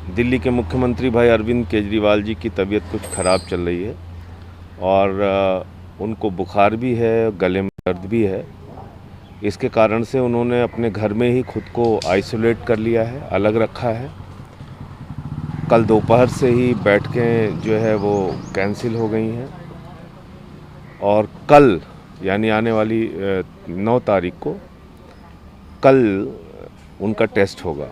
दिल्ली के मुख्यमंत्री भाई अरविंद केजरीवाल जी की तबीयत कुछ ख़राब चल रही है और उनको बुखार भी है, गले में दर्द भी है। इसके कारण से उन्होंने अपने घर में ही खुद को आइसोलेट कर लिया है, अलग रखा है। कल दोपहर से ही बैठकें जो है वो कैंसिल हो गई हैं और कल यानी आने वाली 9 तारीख को कल उनका टेस्ट होगा।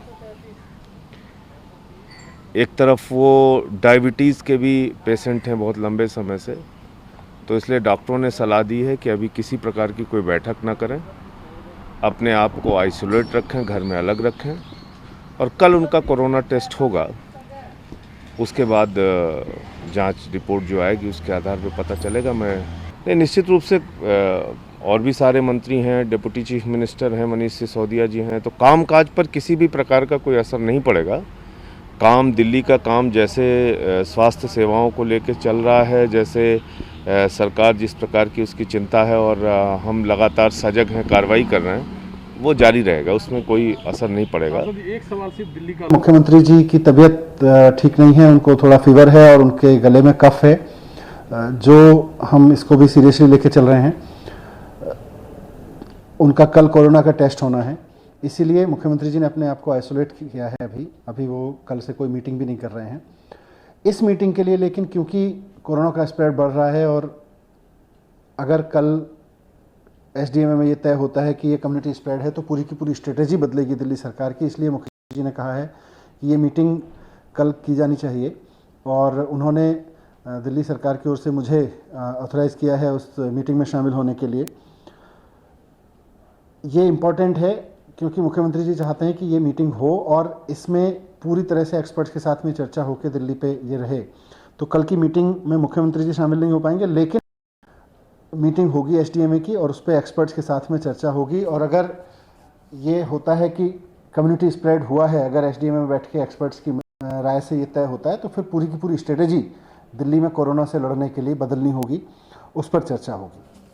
एक तरफ वो डायबिटीज़ के भी पेशेंट हैं बहुत लंबे समय से, तो इसलिए डॉक्टरों ने सलाह दी है कि अभी किसी प्रकार की कोई बैठक ना करें, अपने आप को आइसोलेट रखें, घर में अलग रखें और कल उनका कोरोना टेस्ट होगा। उसके बाद जांच रिपोर्ट जो आएगी उसके आधार पर पता चलेगा। मैं निश्चित रूप से और भी सारे मंत्री हैं, डिप्टी चीफ मिनिस्टर हैं, मनीष सिसोदिया जी हैं, तो कामकाज पर किसी भी प्रकार का कोई असर नहीं पड़ेगा। काम दिल्ली का काम जैसे स्वास्थ्य सेवाओं को लेकर चल रहा है, जैसे सरकार जिस प्रकार की उसकी चिंता है और हम लगातार सजग हैं, कार्रवाई कर रहे हैं, वो जारी रहेगा, उसमें कोई असर नहीं पड़ेगा। एक सवाल सिर्फ दिल्ली का, मुख्यमंत्री जी की तबीयत ठीक नहीं है, उनको थोड़ा फीवर है और उनके गले में कफ है, जो हम इसको भी सीरियसली लेके चल रहे हैं। उनका कल कोरोना का टेस्ट होना है, इसीलिए मुख्यमंत्री जी ने अपने आप को आइसोलेट किया है। अभी वो कल से कोई मीटिंग भी नहीं कर रहे हैं इस मीटिंग के लिए। लेकिन क्योंकि कोरोना का स्प्रेड बढ़ रहा है और अगर कल एसडीएमए में ये तय होता है कि ये कम्युनिटी स्प्रेड है तो पूरी की पूरी स्ट्रेटेजी बदलेगी दिल्ली सरकार की। इसलिए मुख्यमंत्री जी ने कहा है कि ये मीटिंग कल की जानी चाहिए और उन्होंने दिल्ली सरकार की ओर से मुझे ऑथराइज़ किया है उस मीटिंग में शामिल होने के लिए। ये इम्पॉर्टेंट है क्योंकि मुख्यमंत्री जी चाहते हैं कि ये मीटिंग हो और इसमें पूरी तरह से एक्सपर्ट्स के साथ में चर्चा होकर दिल्ली पे ये रहे। तो कल की मीटिंग में मुख्यमंत्री जी शामिल नहीं हो पाएंगे, लेकिन मीटिंग होगी एसडीएमए की और उस पर एक्सपर्ट्स के साथ में चर्चा होगी। और अगर ये होता है कि कम्युनिटी स्प्रेड हुआ है, अगर एसडीएमए में बैठ के एक्सपर्ट्स की राय से ये तय होता है, तो फिर पूरी की पूरी स्ट्रेटेजी दिल्ली में कोरोना से लड़ने के लिए बदलनी होगी, उस पर चर्चा होगी।